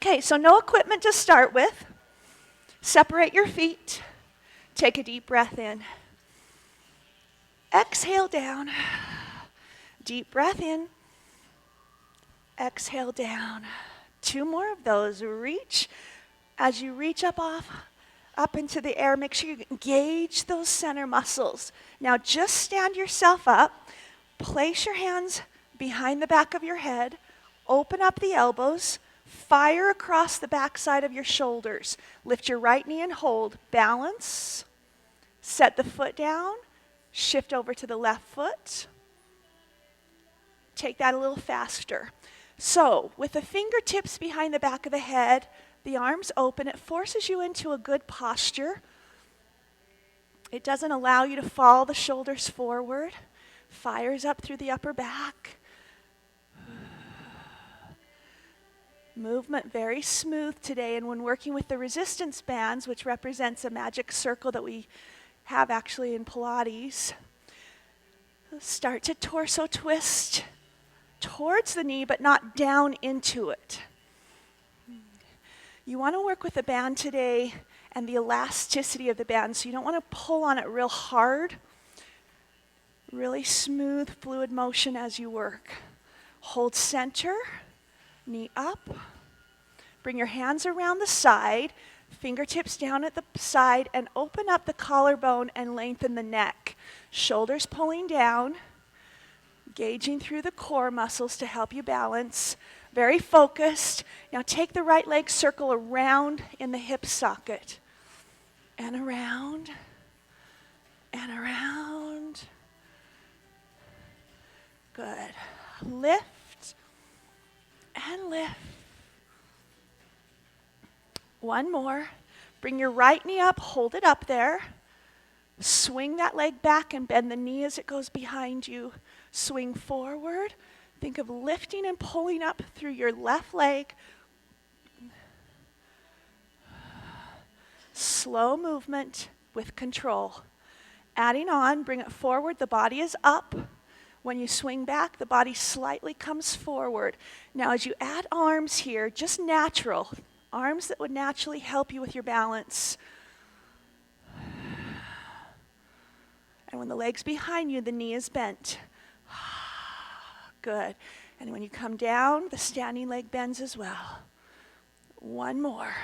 Okay, so no equipment to start with. Separate your feet. Take a deep breath in. Exhale down. Deep breath in. Exhale down. 2 more of those. Reach. As you reach up into the air, make sure you engage those center muscles. Now just stand yourself up. Place your hands behind the back of your head. Open up the elbows. Fire across the backside of your shoulders. Lift your right knee and hold. Balance. Set the foot down. Shift over to the left foot. Take that a little faster. So, with the fingertips behind the back of the head, the arms open, it forces you into a good posture. It doesn't allow you to fall the shoulders forward. Fires up through the upper back. Movement very smooth today, and when working with the resistance bands, which represents a magic circle that we have actually in Pilates, start to torso twist towards the knee, but not down into it. You want to work with the band today and the elasticity of the band, so you don't want to pull on it real hard. Really smooth, fluid motion as you work. Hold center, knee up. Bring your hands around the side, fingertips down at the side, and open up the collarbone and lengthen the neck. Shoulders pulling down, engaging through the core muscles to help you balance. Very focused. Now take the right leg, circle around in the hip socket. And around, and around. Good. Lift, and lift. One more. Bring your right knee up, hold it up there. Swing that leg back and bend the knee as it goes behind you. Swing forward. Think of lifting and pulling up through your left leg. Slow movement with control. Adding on, bring it forward. The body is up. When you swing back, the body slightly comes forward. Now, as you add arms here, just natural, arms that would naturally help you with your balance. And when the leg's behind you, the knee is bent. Good. And when you come down, the standing leg bends as well. One more.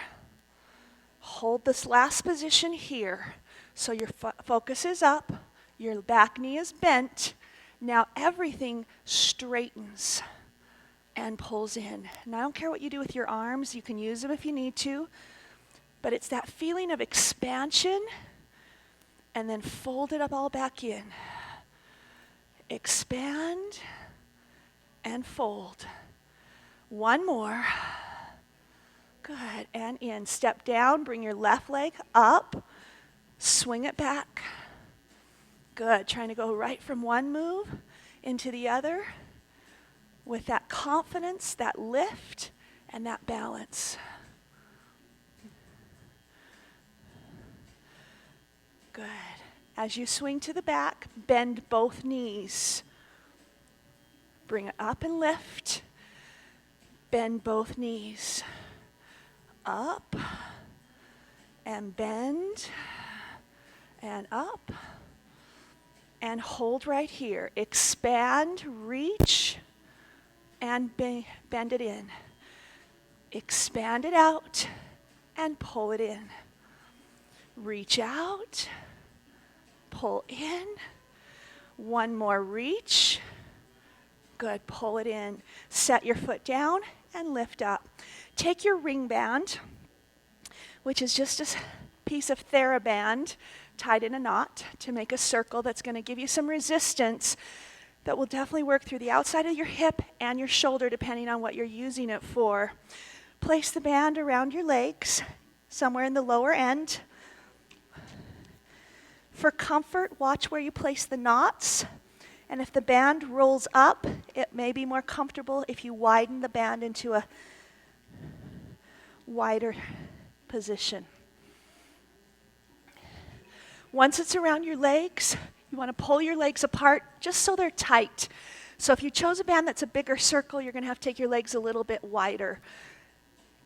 Hold this last position here. So your focus is up, your back knee is bent. Now everything straightens and pulls in. And I don't care what you do with your arms, you can use them if you need to, but it's that feeling of expansion and then fold it up all back in. Expand and fold. One more. Good, and in. Step down, bring your left leg up, swing it back. Good, trying to go right from one move into the other with that confidence, that lift, and that balance. Good. As you swing to the back, bend both knees. Bring it up and lift. Bend both knees. Up and bend and up and hold right here. Expand, reach, and bend it in. Expand it out and pull it in. Reach out, pull in. One more reach. Good, pull it in. Set your foot down and lift up. Take your ring band, which is just a piece of TheraBand tied in a knot to make a circle that's going to give you some resistance that will definitely work through the outside of your hip and your shoulder depending on what you're using it for. Place the band around your legs, somewhere in the lower end. For comfort, watch where you place the knots. And if the band rolls up, it may be more comfortable if you widen the band into a wider position. Once it's around your legs, you want to pull your legs apart just so they're tight. So if you chose a band that's a bigger circle, you're going to have to take your legs a little bit wider.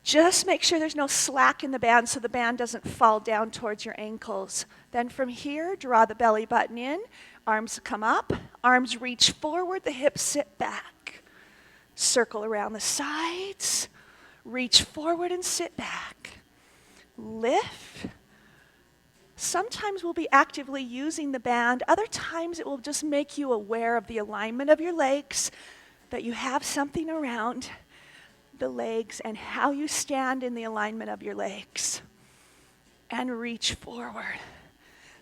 Just make sure there's no slack in the band so the band doesn't fall down towards your ankles. Then from here, draw the belly button in, arms come up, arms reach forward, the hips sit back. Circle around the sides, reach forward and sit back. Lift. Sometimes we'll be actively using the band. Other times it will just make you aware of the alignment of your legs, that you have something around the legs and how you stand in the alignment of your legs. And reach forward.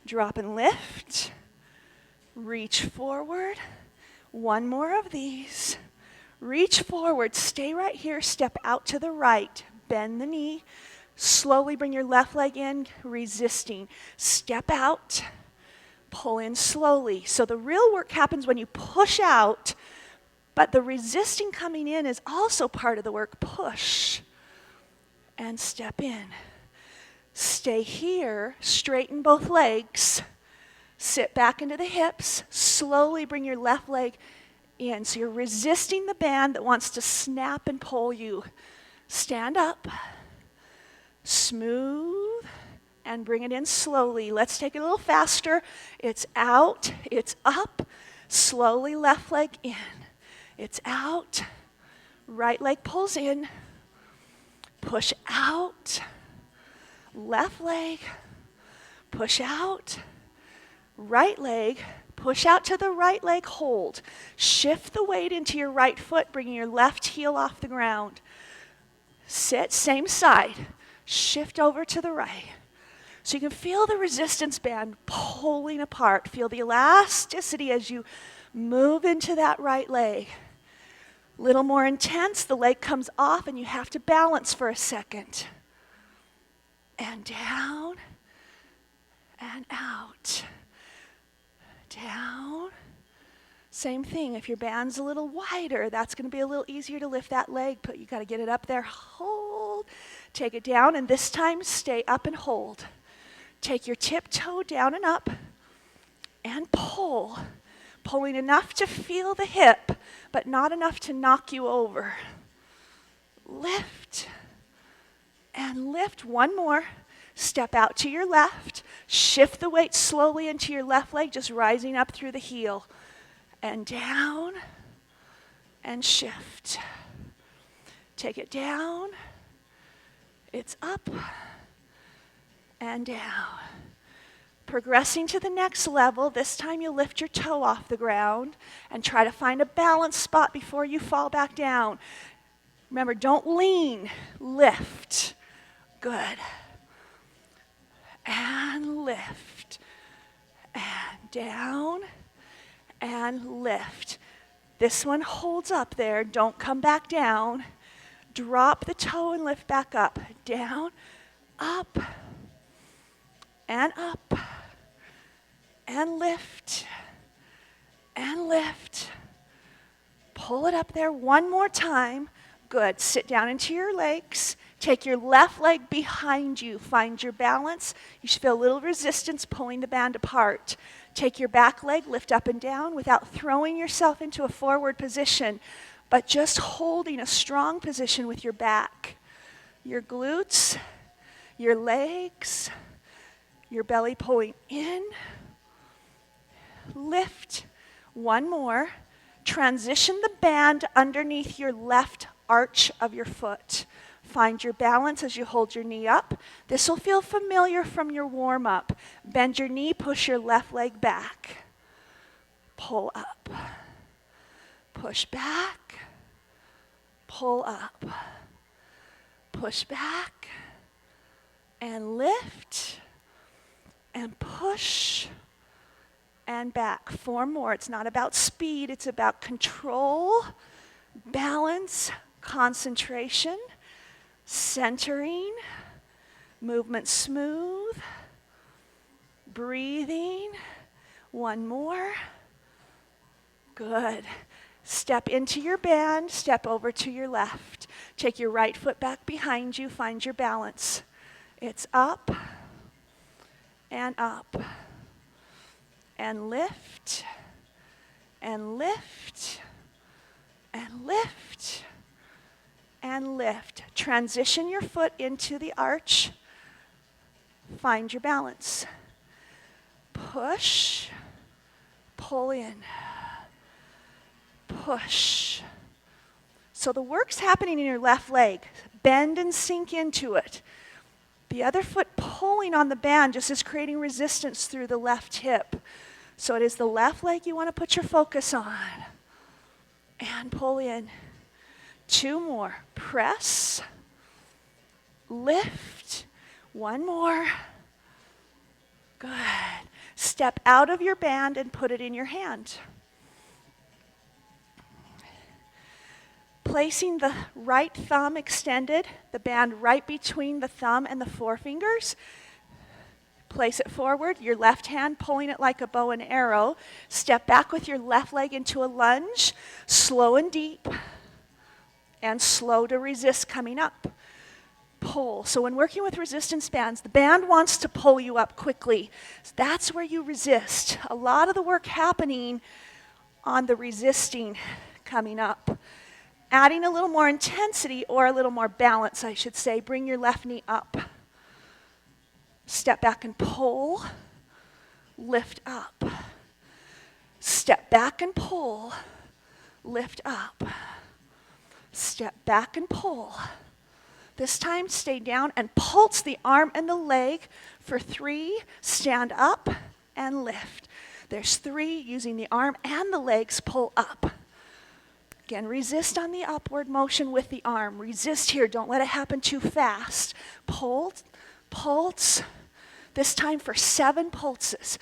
Drop and lift. Reach forward. One more of these. Reach forward. Stay right here. Step out to the right. Bend the knee. Slowly bring your left leg in, resisting. Step out. Pull in slowly. So the real work happens when you push out, but the resisting coming in is also part of the work. Push and step in. Stay here, straighten both legs. Sit back into the hips. Slowly bring your left leg in. So you're resisting the band that wants to snap and pull you. Stand up. Smooth. And bring it in slowly. Let's take it a little faster. It's out. It's up. Slowly left leg in. It's out. Right leg pulls in. Push out. Left leg. Push out. Right leg. Push out to the right leg. Hold. Shift the weight into your right foot, bringing your left heel off the ground. Sit, same side. Shift over to the right. So you can feel the resistance band pulling apart. Feel the elasticity as you move into that right leg. Little more intense, the leg comes off and you have to balance for a second. And down and out. Down. Same thing, if your band's a little wider, that's going to be a little easier to lift that leg, but you got to get it up there. Hold. Take it down, and this time stay up and hold. Take your tiptoe down and up and pull. Pulling enough to feel the hip, but not enough to knock you over. Lift and lift. One more. Step out to your left. Shift the weight slowly into your left leg, just rising up through the heel. And down and shift. Take it down. It's up and down. Progressing to the next level, this time you'll lift your toe off the ground and try to find a balance spot before you fall back down. Remember, don't lean, lift. Good. And lift. And down and lift. This one holds up there. Don't come back down. Drop the toe and lift back up. Down, up, and up. And lift, and lift. Pull it up there one more time. Good. Sit down into your legs. Take your left leg behind you. Find your balance. You should feel a little resistance pulling the band apart. Take your back leg, lift up and down without throwing yourself into a forward position, but just holding a strong position with your back. Your glutes, your legs, your belly pulling in. Lift. One more. Transition the band underneath your left arch of your foot. Find your balance as you hold your knee up. This will feel familiar from your warm-up. Bend your knee, push your left leg back. Pull up. Push back. Pull up. Push back. And lift. And push. And back. 4 more. It's not about speed. It's about control, balance, concentration, centering, movement smooth, breathing. 1 more. Good. Step into your band. Step over to your left. Take your right foot back behind you. Find your balance. It's up and up. And lift, and lift, and lift, and lift. Transition your foot into the arch. Find your balance. Push, pull in, push. So the work's happening in your left leg. Bend and sink into it. The other foot pulling on the band just is creating resistance through the left hip. So it is the left leg you want to put your focus on. And pull in. 2 more. Press. Lift. 1 more. Good. Step out of your band and put it in your hand. Placing the right thumb extended, the band right between the thumb and the forefingers. Place it forward, your left hand pulling it like a bow and arrow. Step back with your left leg into a lunge, slow and deep, and slow to resist coming up. Pull. So when working with resistance bands, the band wants to pull you up quickly. So that's where you resist. A lot of the work happening on the resisting coming up. Adding a little more intensity or a little more balance, I should say. Bring your left knee up. Step back and pull. Lift up. Step back and pull. Lift up. Step back and pull. This time, stay down and pulse the arm and the leg for 3. Stand up and lift. There's 3 using the arm and the legs, pull up. Again, resist on the upward motion with the arm. Resist here, don't let it happen too fast. Pulse, pulse. This time for 7 pulses.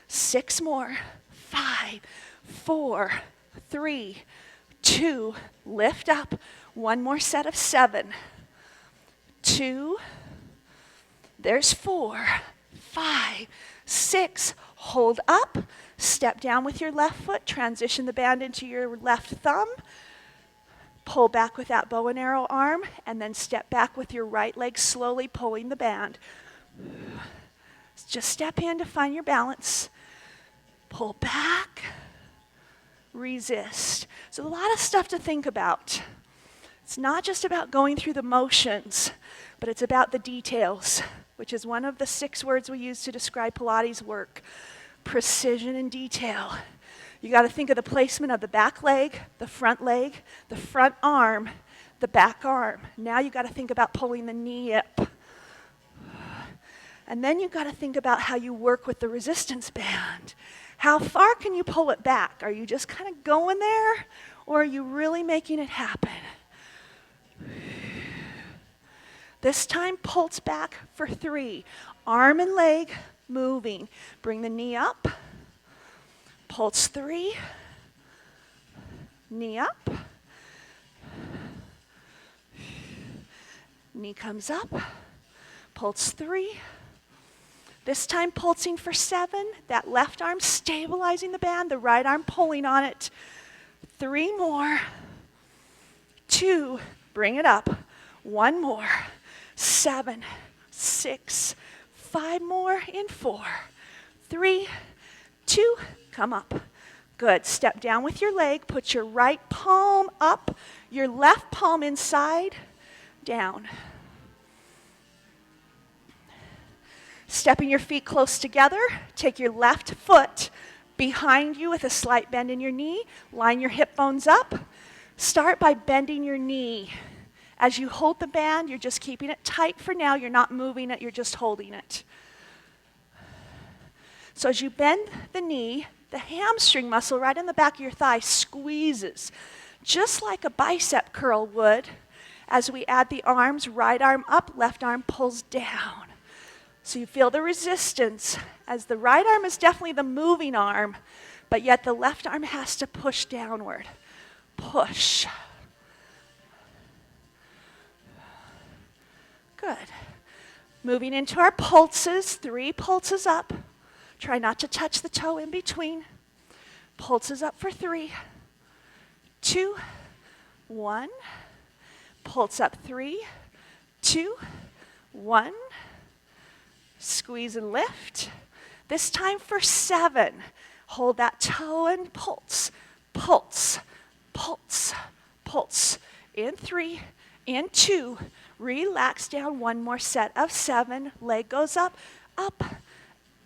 6 more. 5, 4, 3, 2, lift up. 1 more set of 7. 2, there's 4, 5, 6, hold up. Step down with your left foot, transition the band into your left thumb. Pull back with that bow and arrow arm, and then step back with your right leg, slowly pulling the band. Just step in to find your balance. Pull back, resist. So a lot of stuff to think about. It's not just about going through the motions, but it's about the details, which is one of the 6 words we use to describe Pilates work. Precision and detail. You got to think of the placement of the back leg, the front arm, the back arm. Now you got to think about pulling the knee up. And then you got to think about how you work with the resistance band. How far can you pull it back? Are you just kind of going there, or are you really making it happen? This time, pulse back for 3. Arm and leg moving. Bring the knee up. Pulse 3. Knee up. Knee comes up. Pulse 3. This time pulsing for 7. That left arm stabilizing the band, the right arm pulling on it. 3 more. 2. Bring it up. 1 more. 7, 6, 5 more in 4, 3, 2, come up. Good. Step down with your leg. Put your right palm up, your left palm inside, down. Stepping your feet close together. Take your left foot behind you with a slight bend in your knee. Line your hip bones up. Start by bending your knee. As you hold the band, you're just keeping it tight for now. You're not moving it, you're just holding it. So as you bend the knee, the hamstring muscle right in the back of your thigh squeezes, just like a bicep curl would. As we add the arms, right arm up, left arm pulls down. So you feel the resistance, as the right arm is definitely the moving arm, but yet the left arm has to push downward. Push. Good. Moving into our pulses, 3 pulses up. Try not to touch the toe in between. Pulses up for 3, 2, 1. Pulse up 3, 2, 1. Squeeze and lift. This time for 7. Hold that toe and pulse, pulse, pulse, pulse. in 3, in 2, relax down, one more set of 7, leg goes up, up,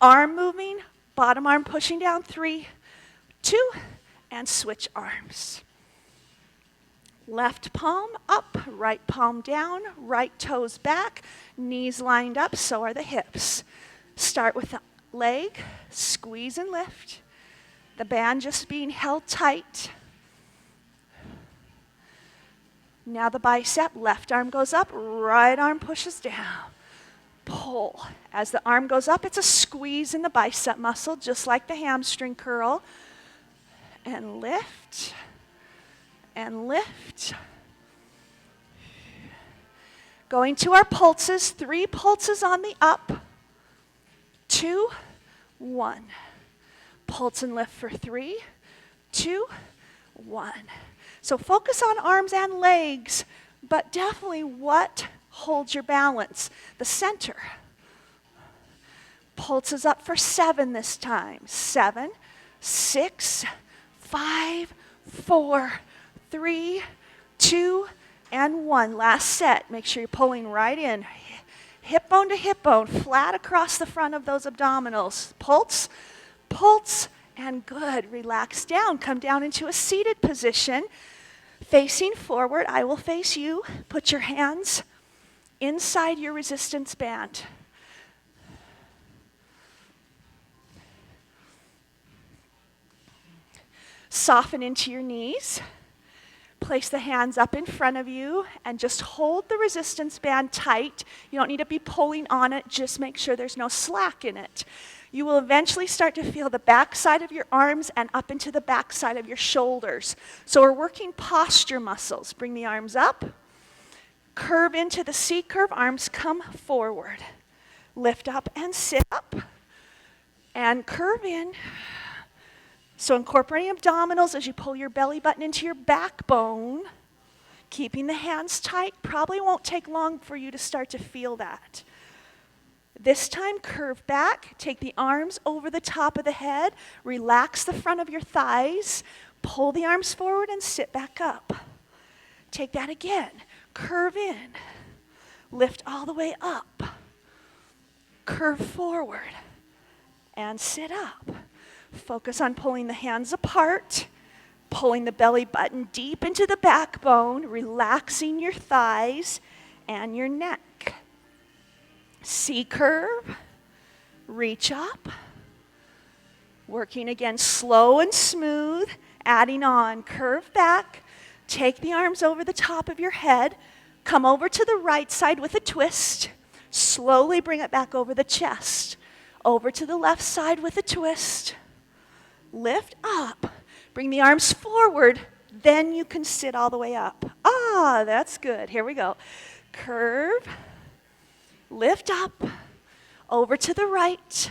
arm moving, bottom arm pushing down, 3, 2, and switch arms. Left palm up, right palm down, right toes back, knees lined up, so are the hips. Start with the leg, squeeze and lift. The band just being held tight. Now the bicep, left arm goes up, right arm pushes down. Pull. As the arm goes up, it's a squeeze in the bicep muscle, just like the hamstring curl. And lift. And lift. Going to our pulses, 3 pulses on the up. 2, 1. Pulse and lift for 3, 2, 1. So focus on arms and legs, but definitely what holds your balance? The center. Pulses up for 7 this time. 7, 6, 5, 4, 3, 2, and 1. Last set. Make sure you're pulling right in. Hip bone to hip bone, flat across the front of those abdominals. Pulse, pulse, and good. Relax down. Come down into a seated position. Facing forward, I will face you. Put your hands inside your resistance band. Soften into your knees. Place the hands up in front of you and just hold the resistance band tight. You don't need to be pulling on it. Just make sure there's no slack in it. You will eventually start to feel the back side of your arms and up into the back side of your shoulders. So we're working posture muscles. Bring the arms up. Curve into the C curve. Arms come forward. Lift up and sit up. And curve in. So incorporating abdominals as you pull your belly button into your backbone. Keeping the hands tight. Probably won't take long for you to start to feel that. This time, curve back, take the arms over the top of the head, relax the front of your thighs, pull the arms forward and sit back up. Take that again, curve in, lift all the way up, curve forward, and sit up. Focus on pulling the hands apart, pulling the belly button deep into the backbone, relaxing your thighs and your neck. C curve, reach up, working again slow and smooth, adding on, curve back, take the arms over the top of your head, come over to the right side with a twist, slowly bring it back over the chest, over to the left side with a twist, lift up, bring the arms forward, then you can sit all the way up. Ah, that's good, here we go, curve, lift up, over to the right,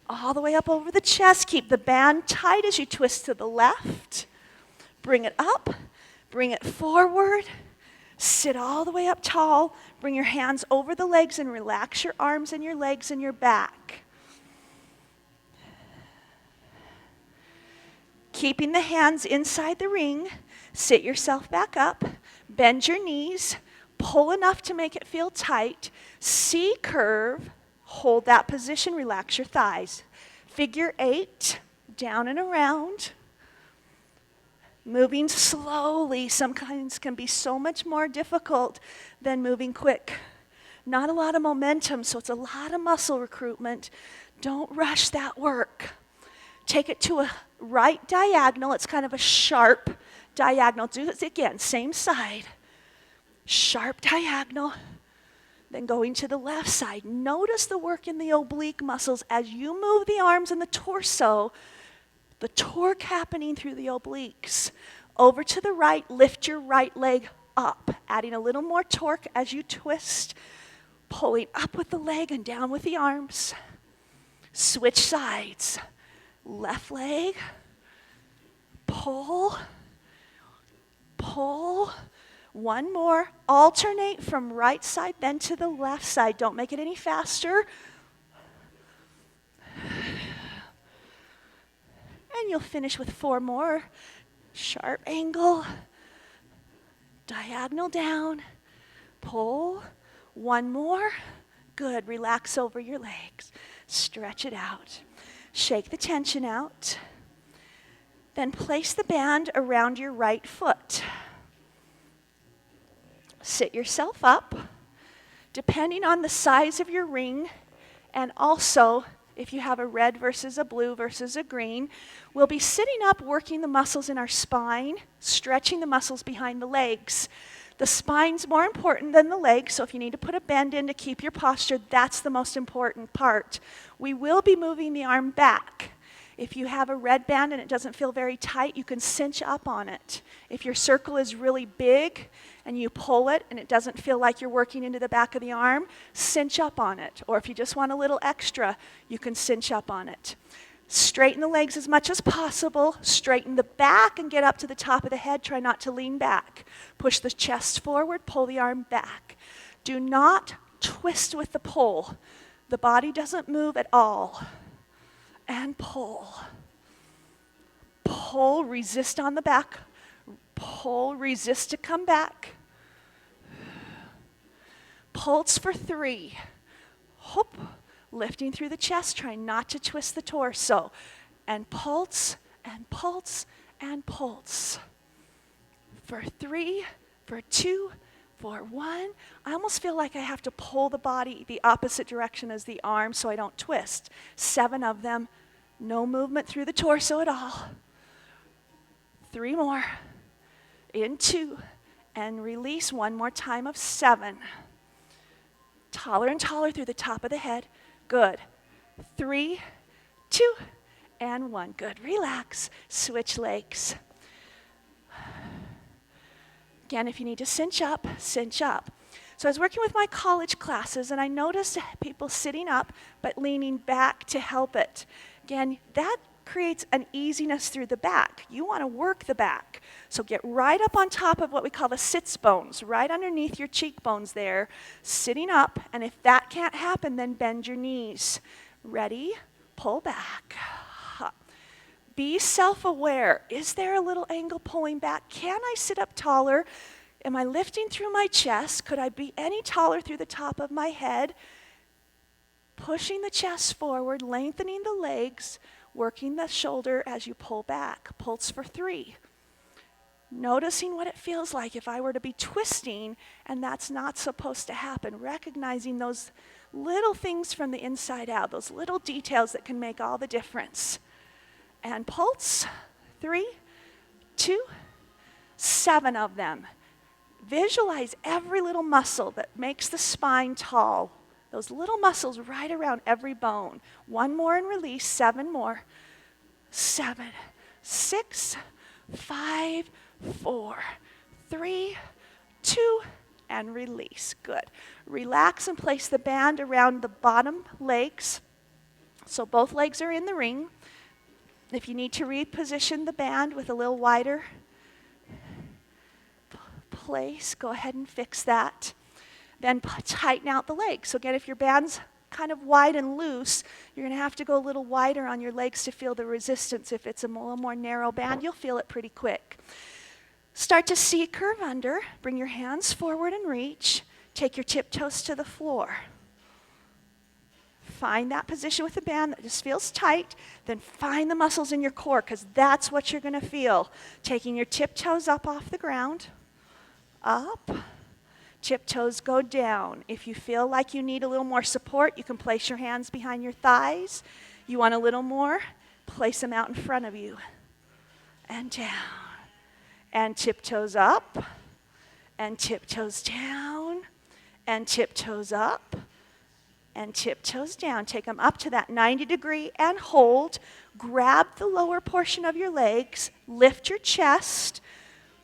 all the way up over the chest. Keep the band tight as you twist to the left. Bring it up, bring it forward, sit all the way up tall. Bring your hands over the legs and relax your arms and your legs and your back. Keeping the hands inside the ring, sit yourself back up, bend your knees, pull enough to make it feel tight. C curve, hold that position, relax your thighs. Figure 8, down and around. Moving slowly, sometimes can be so much more difficult than moving quick. Not a lot of momentum, so it's a lot of muscle recruitment. Don't rush that work. Take it to a right diagonal. It's kind of a sharp diagonal. Do this again, same side. Sharp diagonal, then going to the left side. Notice the work in the oblique muscles as you move the arms and the torso, the torque happening through the obliques. Over to the right, lift your right leg up, adding a little more torque as you twist, pulling up with the leg and down with the arms. Switch sides. Left leg, pull, pull. One more, alternate from right side, then to the left side. Don't make it any faster. And you'll finish with 4 more. Sharp angle, Diagonal down. Pull. One more. Good. Relax over your legs. Stretch it out. Shake the tension out. Then place the band around your right foot. Sit yourself up. Depending on the size of your ring, and also if you have a red versus a blue versus a green, we'll be sitting up working the muscles in our spine, stretching the muscles behind the legs. The spine's more important than the legs, so if you need to put a bend in to keep your posture, that's the most important part. We will be moving the arm back. If you have a red band and it doesn't feel very tight, you can cinch up on it. If your circle is really big and you pull it and it doesn't feel like you're working into the back of the arm, cinch up on it. Or if you just want a little extra, you can cinch up on it. Straighten the legs as much as possible. Straighten the back and get up to the top of the head. Try not to lean back. Push the chest forward, pull the arm back. Do not twist with the pull. The body doesn't move at all. And pull. Pull, resist on the back. Pull, resist to come back. Pulse for 3. Hop, lifting through the chest, try not to twist the torso. And pulse, and pulse, and pulse. For 3, for 2, for 1. I almost feel like I have to pull the body the opposite direction as the arm so I don't twist. 7 of them. No movement through the torso at all. 3 more. In 2. And release one more time of 7. Taller and taller through the top of the head. Good. 3, 2, and 1. Good. Relax. Switch legs. Again, if you need to cinch up, cinch up. So I was working with my college classes, and I noticed people sitting up but leaning back to help it. Again, that creates an easiness through the back. You want to work the back. So get right up on top of what we call the sits bones, right underneath your cheekbones there, sitting up. And if that can't happen, then bend your knees. Ready? Pull back. Be self-aware. Is there a little angle pulling back? Can I sit up taller? Am I lifting through my chest? Could I be any taller through the top of my head? Pushing the chest forward, lengthening the legs, working the shoulder as you pull back. Pulse for 3. Noticing what it feels like if I were to be twisting, and that's not supposed to happen. Recognizing those little things from the inside out, those little details that can make all the difference. And pulse, 3, 2, 7 of them. Visualize every little muscle that makes the spine tall. Those little muscles right around every bone. 1 more and release, 7 more. 7, 6, 5, 4, 3, 2, and release. Good. Relax and place the band around the bottom legs. So both legs are in the ring. If you need to reposition the band with a little wider place, go ahead and fix that. Then tighten out the legs. So again, if your band's kind of wide and loose, you're going to have to go a little wider on your legs to feel the resistance. If it's a little more narrow band, you'll feel it pretty quick. Start to C curve under. Bring your hands forward and reach. Take your tiptoes to the floor. Find that position with the band that just feels tight. Then find the muscles in your core, because that's what you're going to feel. Taking your tiptoes up off the ground. Up. Tiptoes go down. If you feel like you need a little more support, you can place your hands behind your thighs. You want a little more? Place them out in front of you. And down. And tiptoes up. And tiptoes down. And tiptoes up. And tiptoes down. Take them up to that 90 degree and hold. Grab the lower portion of your legs. Lift your chest.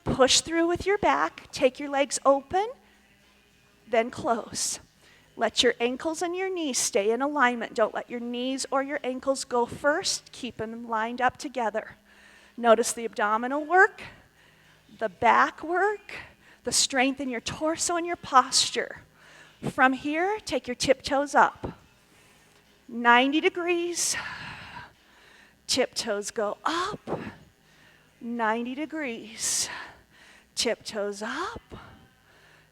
Push through with your back. Take your legs open. Then close. Let your ankles and your knees stay in alignment. Don't let your knees or your ankles go first. Keep them lined up together. Notice the abdominal work, the back work, the strength in your torso and your posture. From here, take your tiptoes up. 90 degrees. Tiptoes go up. 90 degrees. Tiptoes up.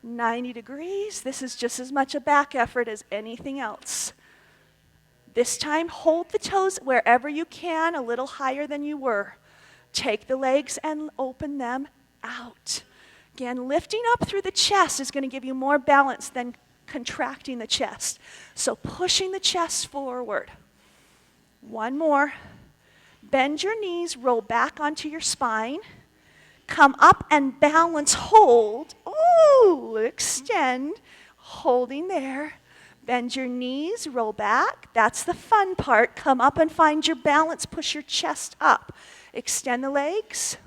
90 degrees. This is just as much a back effort as anything else. This time, hold the toes wherever you can, a little higher than you were. Take the legs and open them out. Again, lifting up through the chest is going to give you more balance than contracting the chest. So pushing the chest forward. One more. Bend your knees, roll back onto your spine. Come up and balance, hold. Ooh, extend, holding there. Bend your knees, roll back. That's the fun part. Come up and find your balance, push your chest up. Extend the legs.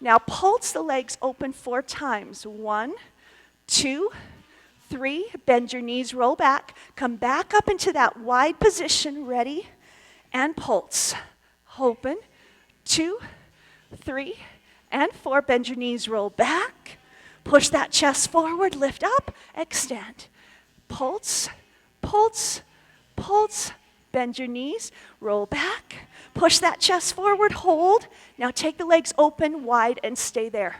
Now pulse the legs open 4 times. 1, 2, 3. Bend your knees, roll back. Come back up into that wide position, ready, and pulse. Open, 2, 3, and 4. Bend your knees, roll back. Push that chest forward, lift up, extend. Pulse, pulse, pulse. Bend your knees, roll back. Push that chest forward, hold. Now take the legs open, wide, and stay there.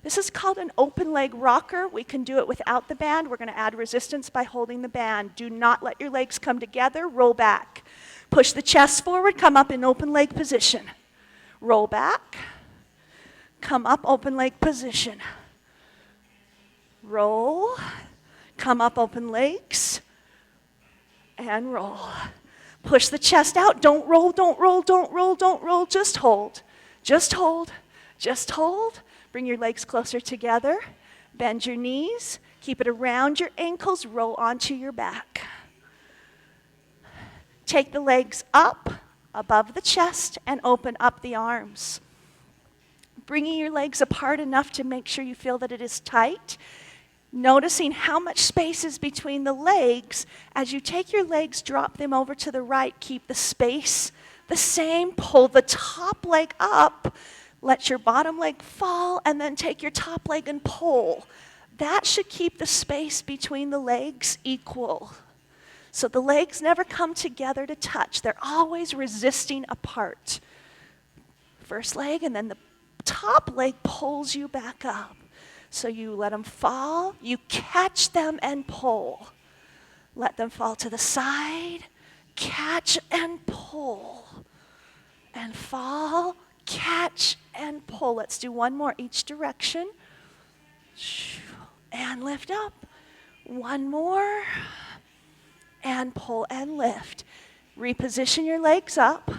This is called an open leg rocker. We can do it without the band. We're going to add resistance by holding the band. Do not let your legs come together. Roll back. Push the chest forward, come up in open leg position. Roll back. Come up, open leg position. Roll. Come up, open legs. And roll. Push the chest out. Don't roll, don't roll, don't roll, don't roll. Just hold. Just hold. Just hold. Bring your legs closer together. Bend your knees. Keep it around your ankles. Roll onto your back. Take the legs up above the chest and open up the arms. Bringing your legs apart enough to make sure you feel that it is tight. Noticing how much space is between the legs. As you take your legs, drop them over to the right. Keep the space the same. Pull the top leg up. Let your bottom leg fall, and then take your top leg and pull. That should keep the space between the legs equal. So the legs never come together to touch. They're always resisting apart. First leg, and then the top leg pulls you back up. So you let them fall, you catch them and pull. Let them fall to the side, catch and pull. And fall, catch and pull. Let's do one more each direction. And lift up. One more. And pull and lift. Reposition your legs up.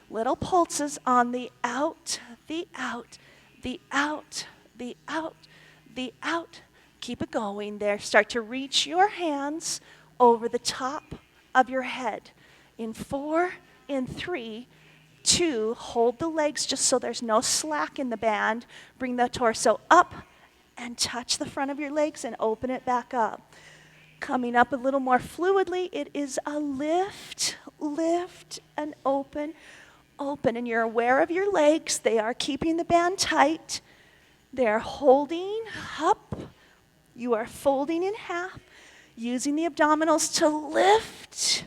Little pulses on the out, the out, the out, the out, the out. Keep it going there. Start to reach your hands over the top of your head. In 4, in 3, 2, hold the legs just so there's no slack in the band. Bring the torso up and touch the front of your legs and open it back up. Coming up a little more fluidly, it is a lift, lift, and open, open. And you're aware of your legs. They are keeping the band tight. They're holding up. You are folding in half, using the abdominals to lift.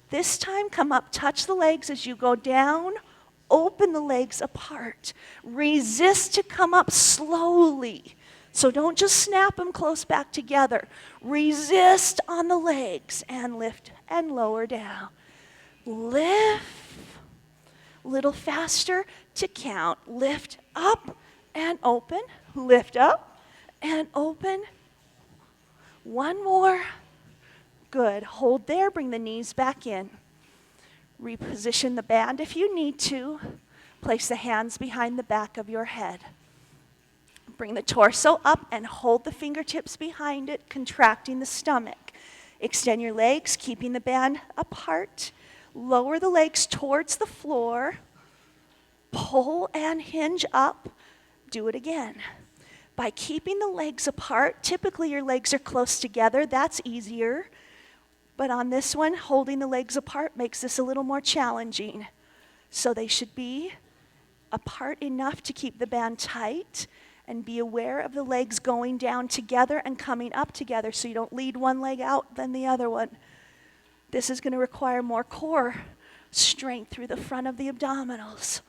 This time, come up, touch the legs as you go down. Open the legs apart. Resist to come up slowly. So don't just snap them close back together. Resist on the legs and lift and lower down. Lift. A little faster to count. Lift up and open. Lift up and open. One more. Good. Hold there. Bring the knees back in. Reposition the band if you need to. Place the hands behind the back of your head. Bring the torso up and hold the fingertips behind it, contracting the stomach. Extend your legs, keeping the band apart. Lower the legs towards the floor. Pull and hinge up. Do it again. By keeping the legs apart, typically your legs are close together. That's easier. But on this one, holding the legs apart makes this a little more challenging. So they should be apart enough to keep the band tight. And be aware of the legs going down together and coming up together so you don't lead one leg out than the other one. This is going to require more core strength through the front of the abdominals.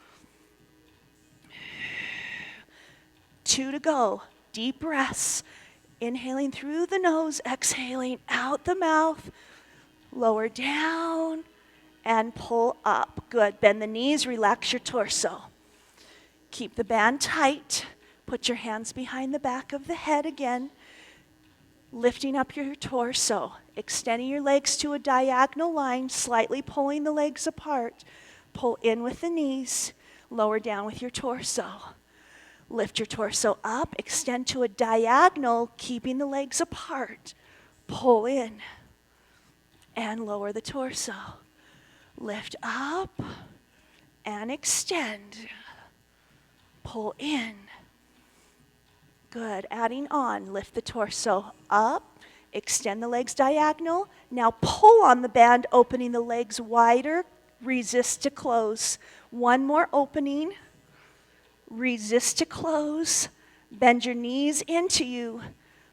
2 to go. Deep breaths. Inhaling through the nose, exhaling out the mouth. Lower down and pull up. Good. Bend the knees, relax your torso. Keep the band tight. Put your hands behind the back of the head again. Lifting up your torso, extending your legs to a diagonal line, slightly pulling the legs apart. Pull in with the knees, lower down with your torso. Lift your torso up, extend to a diagonal, keeping the legs apart. Pull in and lower the torso. Lift up and extend. Pull in. Good. Adding on, lift the torso up, extend the legs diagonal. Now pull on the band, opening the legs wider. Resist to close. One more opening. Resist to close. Bend your knees into you.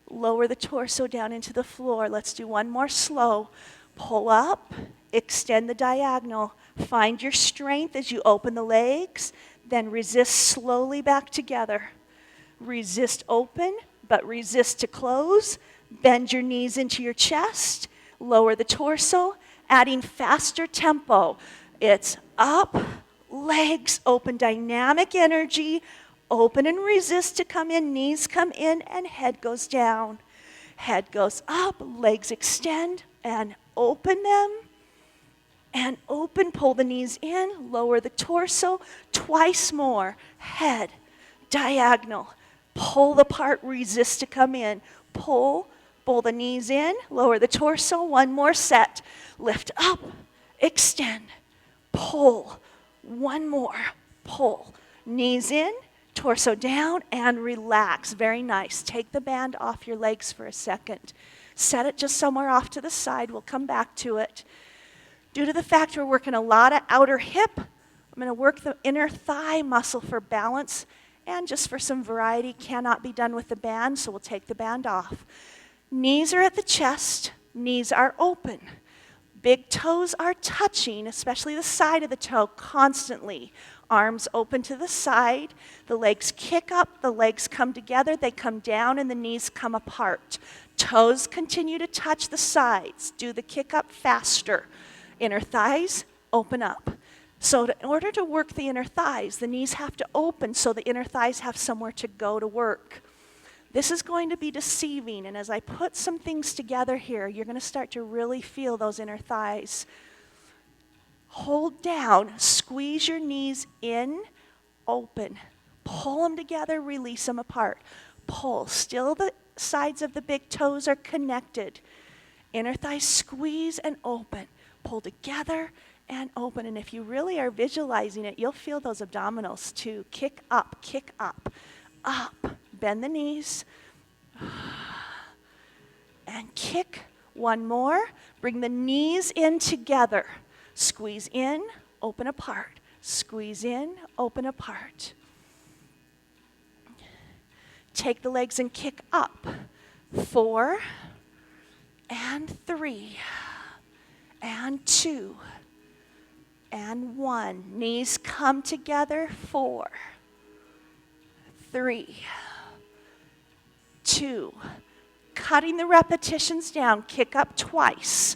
Lower the torso down into the floor. Let's do one more slow. Pull up, extend the diagonal. Find your strength as you open the legs, then resist slowly back together. Resist open, but resist to close. Bend your knees into your chest. Lower the torso, adding faster tempo. It's up, legs open, dynamic energy. Open and resist to come in. Knees come in and head goes down. Head goes up, legs extend and open them. And open, pull the knees in, lower the torso. Twice more. Head, diagonal. Pull apart, resist to come in. Pull the knees in, lower the torso. One more set. Lift up, extend, pull. One more, pull. Knees in, torso down, and relax. Very nice. Take the band off your legs for a second. Set it just somewhere off to the side. We'll come back to it. Due to the fact we're working a lot of outer hip, I'm going to work the inner thigh muscle for balance. And just for some variety, cannot be done with the band, so we'll take the band off. Knees are at the chest, knees are open. Big toes are touching, especially the side of the toe, constantly. Arms open to the side, the legs kick up, the legs come together, they come down, and the knees come apart. Toes continue to touch the sides. Do the kick up faster. Inner thighs, open up. So in order to work the inner thighs, the knees have to open so the inner thighs have somewhere to go to work. This is going to be deceiving, and as I put some things together here, you're going to start to really feel those inner thighs. Hold down, squeeze your knees in, open. Pull them together, release them apart. Pull, still the sides of the big toes are connected. Inner thighs squeeze and open. Pull together and open. And if you really are visualizing it, you'll feel those abdominals too. Kick up, up. Bend the knees. And kick. One more. Bring the knees in together. Squeeze in, open apart. Squeeze in, open apart. Take the legs and kick up. 4 and 3 and 2 and 1. Knees come together. 4, 3, 2. Cutting the repetitions down. Kick up twice.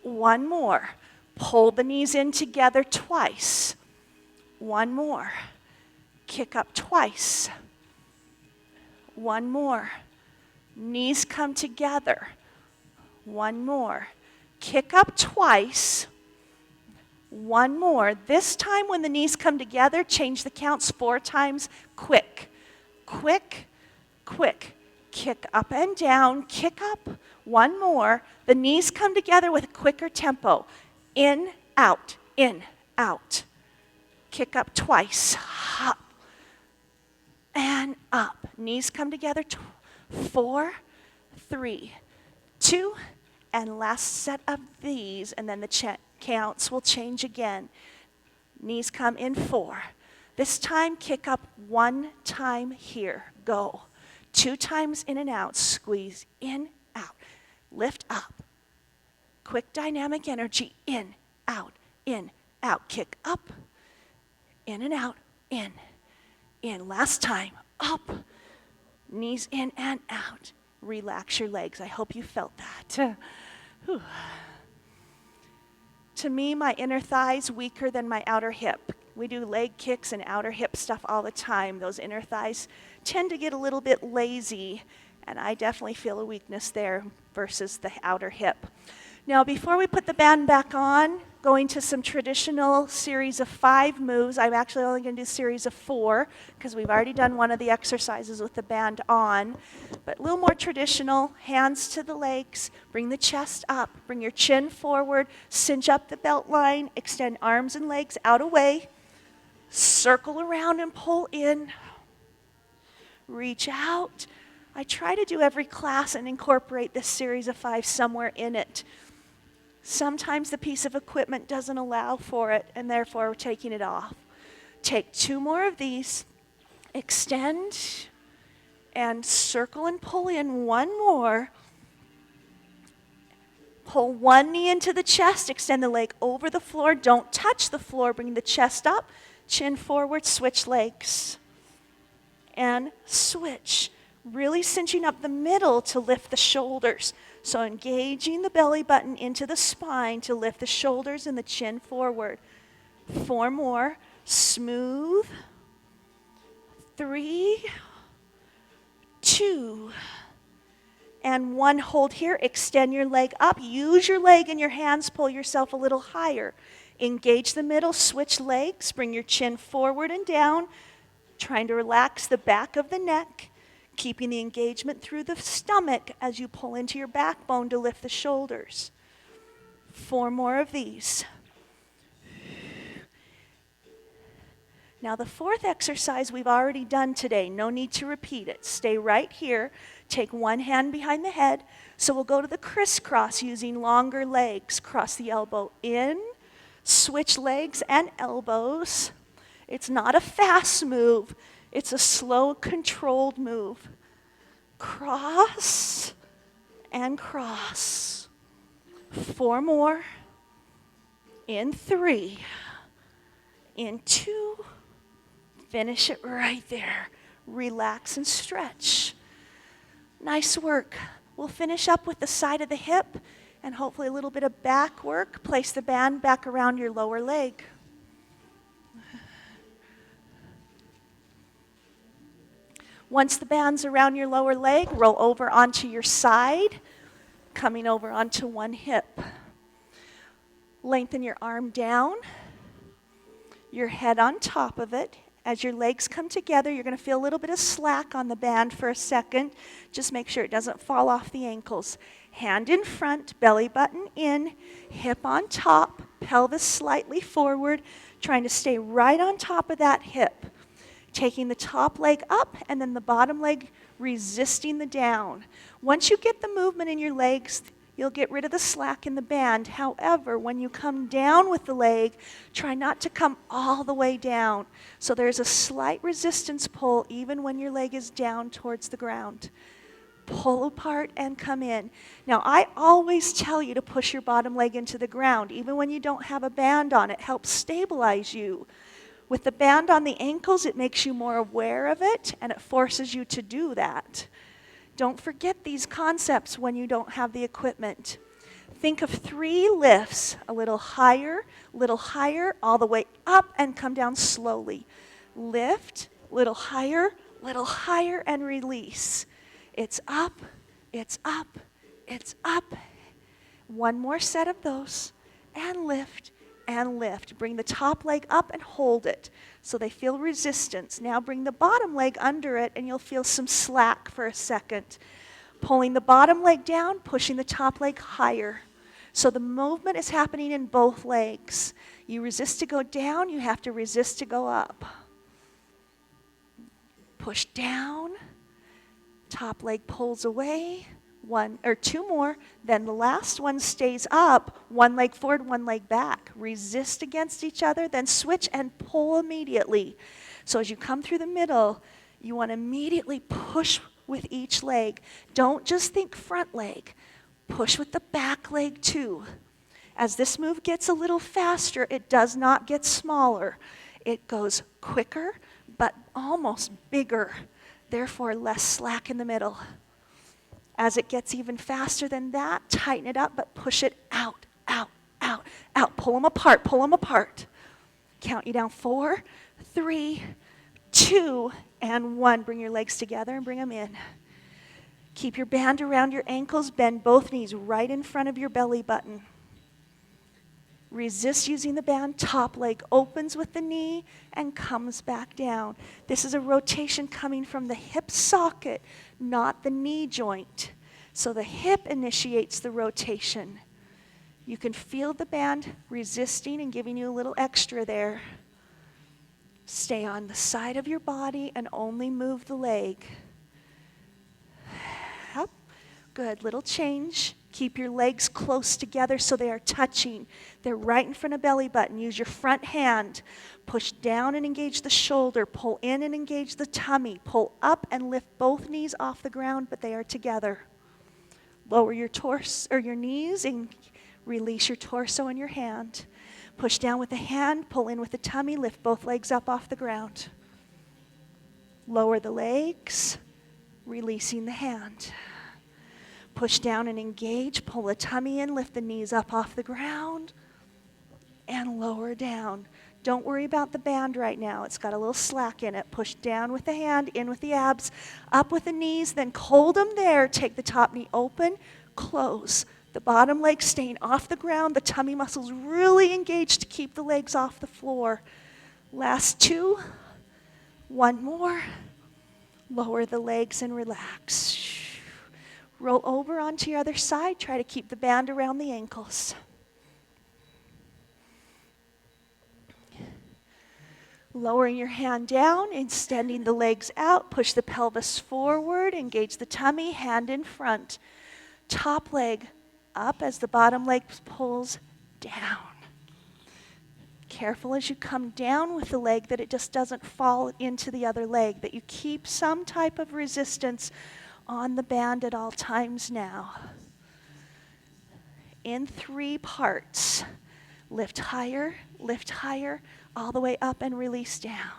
One more. Pull the knees in together twice. One more. Kick up twice. One more. Knees come together. One more. Kick up twice. One more. This time when the knees come together, change the counts 4 times. Quick. Quick. Quick. Kick up and down. Kick up. One more. The knees come together with a quicker tempo. In, out, in, out. Kick up twice. Up and up. Knees come together. 4, 3, 2, and last set of these, and then the counts will change again. Knees come in. 4. This time, kick up 1 time here. Go. 2 times in and out. Squeeze in, out. Lift up. Quick dynamic energy. In, out, kick up, in and out, in. Last time, up, knees in and out. Relax your legs. I hope you felt that. Whew. To me, my inner thigh's weaker than my outer hip. We do leg kicks and outer hip stuff all the time. Those inner thighs tend to get a little bit lazy, and I definitely feel a weakness there versus the outer hip. Now, before we put the band back on, going to some traditional series of 5 moves. I'm actually only going to do a series of 4 because we've already done one of the exercises with the band on. But a little more traditional, hands to the legs, bring the chest up, bring your chin forward, cinch up the belt line, extend arms and legs out away, circle around and pull in, reach out. I try to do every class and incorporate this series of 5 somewhere in it. Sometimes the piece of equipment doesn't allow for it, and therefore we're taking it off. Take 2 more of these, extend, and circle and pull in 1 more. Pull 1 knee into the chest, extend the leg over the floor. Don't touch the floor, bring the chest up, chin forward, switch legs. And switch. Really cinching up the middle to lift the shoulders. So engaging the belly button into the spine to lift the shoulders and the chin forward. 4 more. Smooth. 3, 2, and 1. Hold here. Extend your leg up. Use your leg and your hands. Pull yourself a little higher. Engage the middle. Switch legs. Bring your chin forward and down. Trying to relax the back of the neck. Keeping the engagement through the stomach as you pull into your backbone to lift the shoulders. 4 more of these. Now the 4th exercise we've already done today. No need to repeat it. Stay right here. Take 1 hand behind the head. So we'll go to the crisscross using longer legs. Cross the elbow in. Switch legs and elbows. It's not a fast move. It's a slow, controlled move. Cross and cross. 4 more. In 3. In 2. Finish it right there. Relax and stretch. Nice work. We'll finish up with the side of the hip and hopefully a little bit of back work. Place the band back around your lower leg. Once the band's around your lower leg, roll over onto your side, coming over onto 1 hip. Lengthen your arm down, your head on top of it. As your legs come together, you're going to feel a little bit of slack on the band for a second. Just make sure it doesn't fall off the ankles. Hand in front, belly button in, hip on top, pelvis slightly forward, trying to stay right on top of that hip. Taking the top leg up and then the bottom leg resisting the down. Once you get the movement in your legs, you'll get rid of the slack in the band. However, when you come down with the leg, try not to come all the way down. So there's a slight resistance pull even when your leg is down towards the ground. Pull apart and come in. Now, I always tell you to push your bottom leg into the ground. Even when you don't have a band on, it helps stabilize you. With the band on the ankles, it makes you more aware of it, and it forces you to do that. Don't forget these concepts when you don't have the equipment. Think of 3 lifts, a little higher, all the way up, and come down slowly. Lift, little higher, and release. It's up, it's up, it's up. 1 more set of those, and lift. And lift. Bring the top leg up and hold it so they feel resistance. Now bring the bottom leg under it and you'll feel some slack for a second. Pulling the bottom leg down, pushing the top leg higher. So the movement is happening in both legs. You resist to go down, you have to resist to go up. Push down, top leg pulls away. 1 or 2 more, then the last one stays up, 1 leg forward, 1 leg back. Resist against each other, then switch and pull immediately. So as you come through the middle, you want to immediately push with each leg. Don't just think front leg. Push with the back leg too. As this move gets a little faster, it does not get smaller. It goes quicker, but almost bigger. Therefore, less slack in the middle. As it gets even faster than that, tighten it up, but push it out, out, out, out. Pull them apart, pull them apart. Count you down. 4, 3, 2, and 1. Bring your legs together and bring them in. Keep your band around your ankles. Bend both knees right in front of your belly button. Resist using the band. Top leg opens with the knee and comes back down. This is a rotation coming from the hip socket, not the knee joint. So the hip initiates the rotation. You can feel the band resisting and giving you a little extra there. Stay on the side of your body and only move the leg. Up. Good. Little change. Keep your legs close together so they are touching. They're right in front of belly button. Use your front hand. Push down and engage the shoulder. Pull in and engage the tummy. Pull up and lift both knees off the ground, but they are together. Lower your torso or your knees and release your torso and your hand. Push down with the hand. Pull in with the tummy. Lift both legs up off the ground. Lower the legs, releasing the hand. Push down and engage. Pull the tummy in. Lift the knees up off the ground. And lower down. Don't worry about the band right now. It's got a little slack in it. Push down with the hand, in with the abs, up with the knees, then hold them there. Take the top knee open, close. The bottom leg staying off the ground. The tummy muscles really engaged to keep the legs off the floor. Last 2. 1 more. Lower the legs and relax. Roll over onto your other side. Try to keep the band around the ankles. Lowering your hand down, extending the legs out. Push the pelvis forward. Engage the tummy, hand in front. Top leg up as the bottom leg pulls down. Careful as you come down with the leg that it just doesn't fall into the other leg, that you keep some type of resistance on the band at all times now. In 3 parts. Lift higher, all the way up and release down.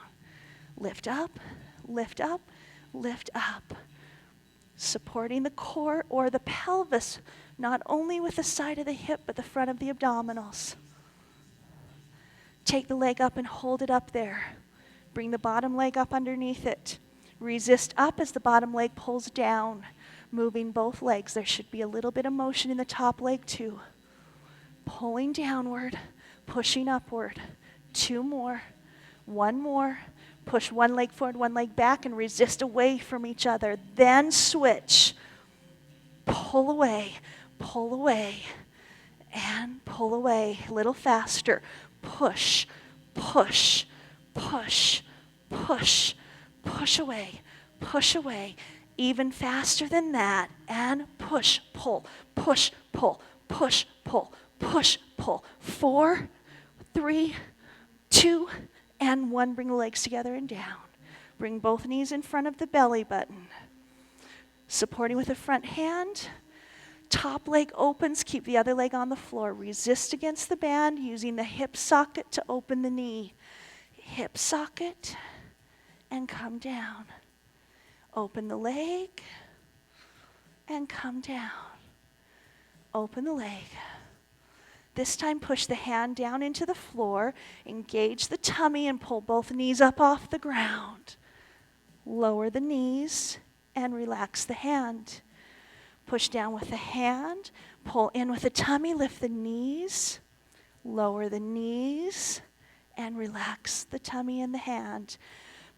Lift up, lift up, lift up. Supporting the core or the pelvis, not only with the side of the hip, but the front of the abdominals. Take the leg up and hold it up there. Bring the bottom leg up underneath it. Resist up as the bottom leg pulls down, moving both legs. There should be a little bit of motion in the top leg too. Pulling downward, pushing upward. 2 more, 1 more. Push one leg forward, one leg back, and resist away from each other. Then switch. Pull away, and pull away. A little faster. Push, push, push, push. Push away, even faster than that, and push, pull, push, pull, push, pull, push, pull. 4, 3, 2, and 1. Bring the legs together and down. Bring both knees in front of the belly button. Supporting with the front hand. Top leg opens, keep the other leg on the floor. Resist against the band, using the hip socket to open the knee. Hip socket. And come down. Open the leg and come down. Open the leg. This time push the hand down into the floor, engage the tummy and pull both knees up off the ground. Lower the knees and relax the hand. Push down with the hand, pull in with the tummy, lift the knees, lower the knees and relax the tummy and the hand.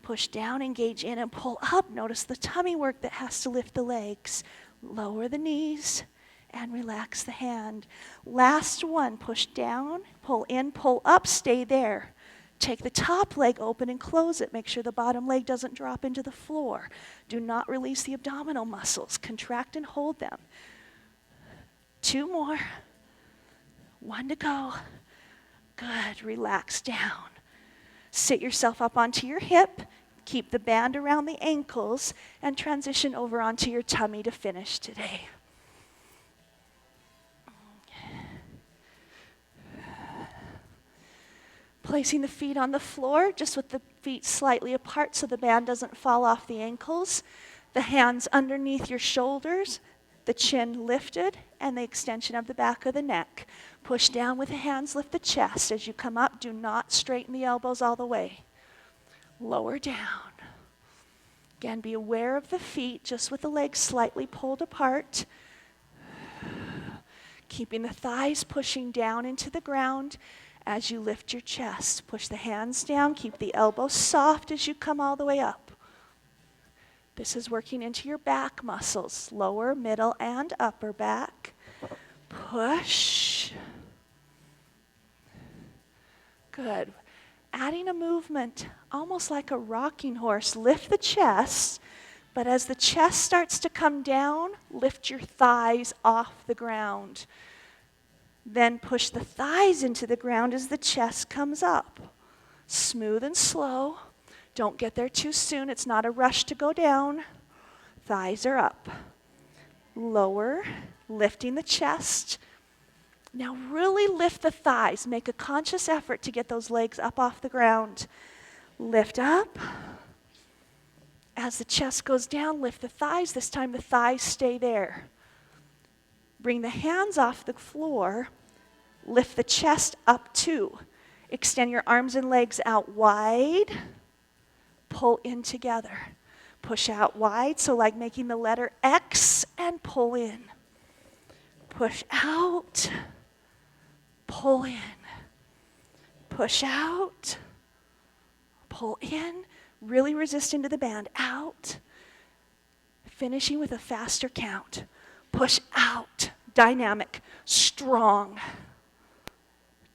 Push down, engage in, and pull up. Notice the tummy work that has to lift the legs. Lower the knees and relax the hand. Last one, push down, pull in, pull up, stay there. Take the top leg open and close it. Make sure the bottom leg doesn't drop into the floor. Do not release the abdominal muscles. Contract and hold them. 2 more. 1 to go. Good, relax down. Sit yourself up onto your hip, keep the band around the ankles, and transition over onto your tummy to finish today. Placing the feet on the floor, just with the feet slightly apart so the band doesn't fall off the ankles. The hands underneath your shoulders, the chin lifted, and the extension of the back of the neck. Push down with the hands, lift the chest. As you come up, do not straighten the elbows all the way. Lower down. Again, be aware of the feet, just with the legs slightly pulled apart. Keeping the thighs pushing down into the ground as you lift your chest. Push the hands down, keep the elbows soft as you come all the way up. This is working into your back muscles, lower, middle, and upper back. Push. Good. Adding a movement, almost like a rocking horse. Lift the chest, but as the chest starts to come down, lift your thighs off the ground. Then push the thighs into the ground as the chest comes up. Smooth and slow. Don't get there too soon. It's not a rush to go down. Thighs are up. Lower, lifting the chest. Now really lift the thighs. Make a conscious effort to get those legs up off the ground. Lift up. As the chest goes down, lift the thighs. This time the thighs stay there. Bring the hands off the floor. Lift the chest up too. Extend your arms and legs out wide. Pull in together. Push out wide, so like making the letter X, and pull in. Push out. Pull in. Push out. Pull in. Really resist into the band. Out. Finishing with a faster count. Push out. Dynamic. Strong.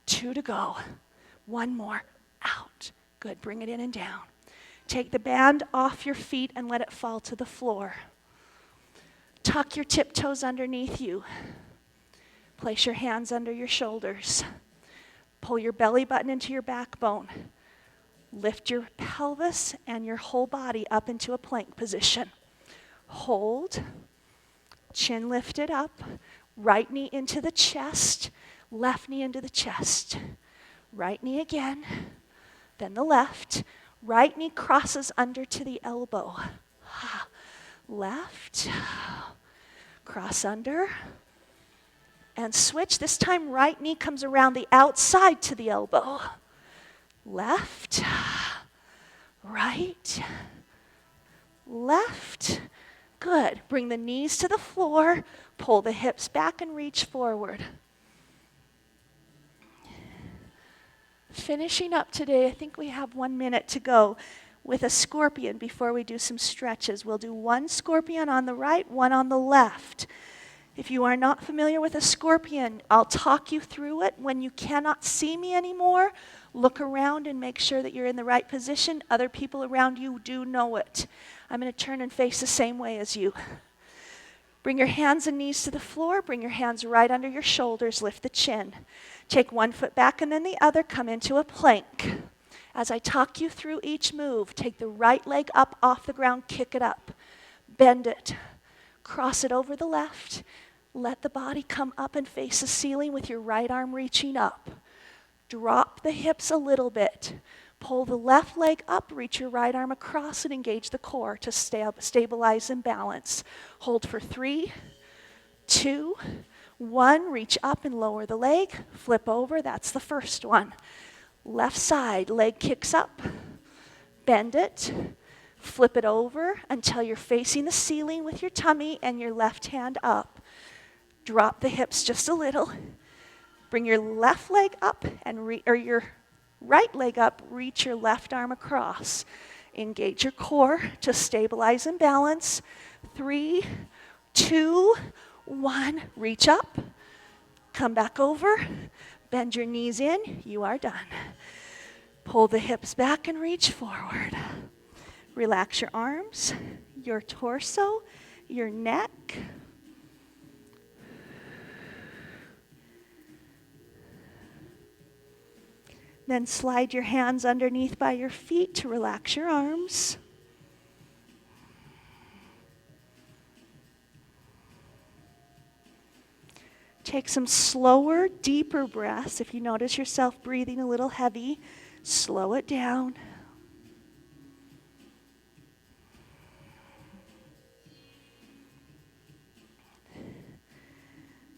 2 to go. 1 more. Out. Good. Bring it in and down. Take the band off your feet and let it fall to the floor. Tuck your tiptoes underneath you. Place your hands under your shoulders. Pull your belly button into your backbone. Lift your pelvis and your whole body up into a plank position. Hold. Chin lifted up. Right knee into the chest. Left knee into the chest. Right knee again. Then the left. Right knee crosses under to the elbow. Left. Cross under. And switch. This time right knee comes around the outside to the elbow. Left. Right. Left. Good. Bring the knees to the floor. Pull the hips back and reach forward. Finishing up today, I think we have 1 minute to go with a scorpion before we do some stretches. We'll do 1 scorpion on the right, 1 on the left. If you are not familiar with a scorpion, I'll talk you through it. When you cannot see me anymore, look around and make sure that you're in the right position. Other people around you do know it. I'm going to turn and face the same way as you. Bring your hands and knees to the floor. Bring your hands right under your shoulders. Lift the chin. Take 1 foot back and then the other. Come into a plank. As I talk you through each move, take the right leg up off the ground. Kick it up. Bend it. Cross it over the left. Let the body come up and face the ceiling with your right arm reaching up. Drop the hips a little bit. Pull the left leg up, reach your right arm across and engage the core to stabilize and balance. Hold for 3, 2, 1. Reach up and lower the leg. Flip over, that's the first one. Left side, leg kicks up. Bend it. Flip it over until you're facing the ceiling with your tummy and your left hand up. Drop the hips just a little. Bring your left leg up and your right leg up, reach your left arm across. Engage your core to stabilize and balance. 3, 2, 1. Reach up. Come back over. Bend your knees in. You are done. Pull the hips back and reach forward. Relax your arms, your torso, your neck. Then slide your hands underneath by your feet to relax your arms. Take some slower, deeper breaths. If you notice yourself breathing a little heavy, Slow it down.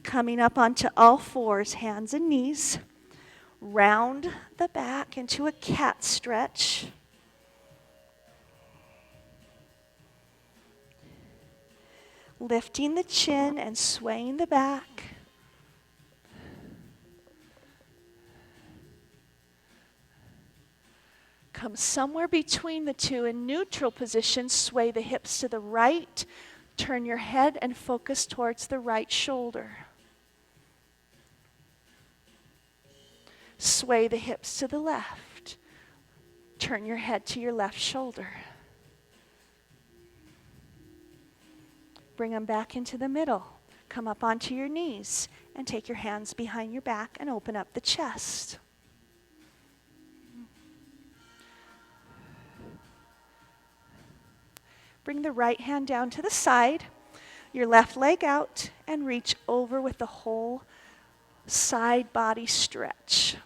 Coming up onto all fours, hands and knees. Round the back into a cat stretch. Lifting the chin and swaying the back. Come somewhere between the two in neutral position. Sway the hips to the right. Turn your head and focus towards the right shoulder. Sway the hips to the left. Turn your head to your left shoulder. Bring them back into the middle. Come up onto your knees and take your hands behind your back and open up the chest. Bring the right hand down to the side, your left leg out, and reach over with the whole side body stretch.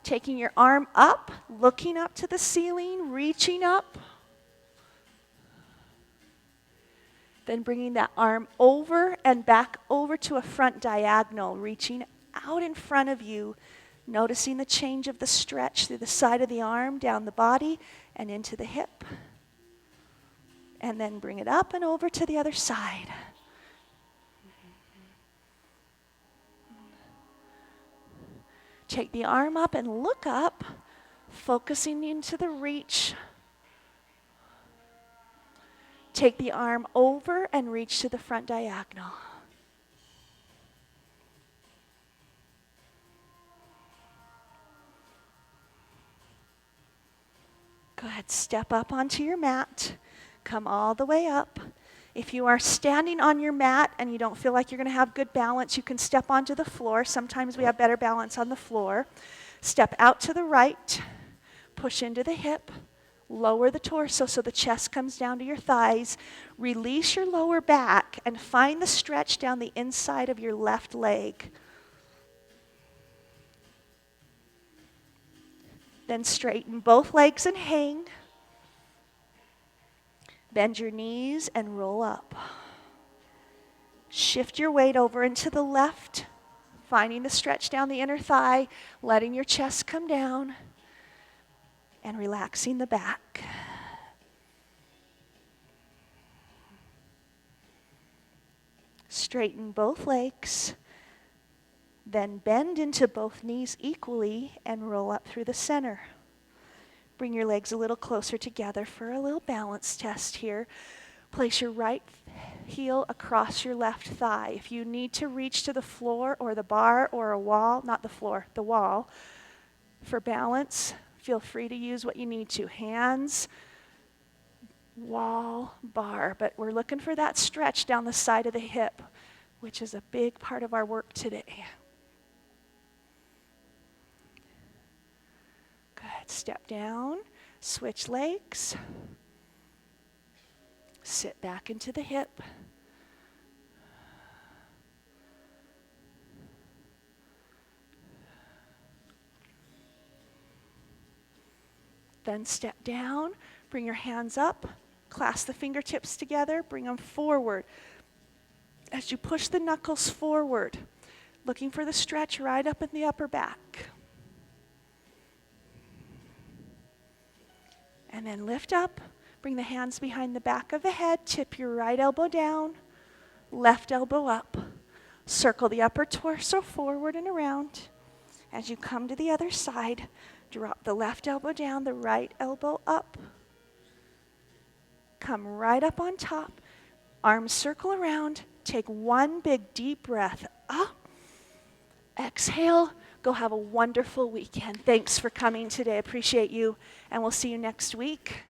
Taking your arm up, looking up to the ceiling, reaching up. Then bringing that arm over and back over to a front diagonal, reaching out in front of you, noticing the change of the stretch through the side of the arm, down the body, and into the hip. And then bring it up and over to the other side. Take the arm up and look up, focusing into the reach. Take the arm over and reach to the front diagonal. Go ahead, step up onto your mat. Come all the way up. If you are standing on your mat and you don't feel like you're going to have good balance, you can step onto the floor. Sometimes we have better balance on the floor. Step out to the right. Push into the hip. Lower the torso so the chest comes down to your thighs. Release your lower back and find the stretch down the inside of your left leg. Then straighten both legs and hang. Bend your knees and roll up. Shift your weight over into the left, finding the stretch down the inner thigh, letting your chest come down, and relaxing the back. Straighten both legs, then bend into both knees equally and roll up through the center. Bring your legs a little closer together for a little balance test here. Place your right heel across your left thigh. If you need to reach to the floor or the bar or a wall, not the floor, the wall, for balance, feel free to use what you need to. Hands, wall, bar. But we're looking for that stretch down the side of the hip, which is a big part of our work today. Good. Step down, switch legs. Sit back into the hip. Then step down, bring your hands up, clasp the fingertips together, bring them forward. As you push the knuckles forward, looking for the stretch right up in the upper back. And then lift up, bring the hands behind the back of the head, tip your right elbow down, left elbow up. Circle the upper torso forward and around. As you come to the other side, drop the left elbow down, the right elbow up. Come right up on top, arms circle around. Take one big deep breath up. Exhale. Go have a wonderful weekend. Thanks for coming today. Appreciate you. And we'll see you next week.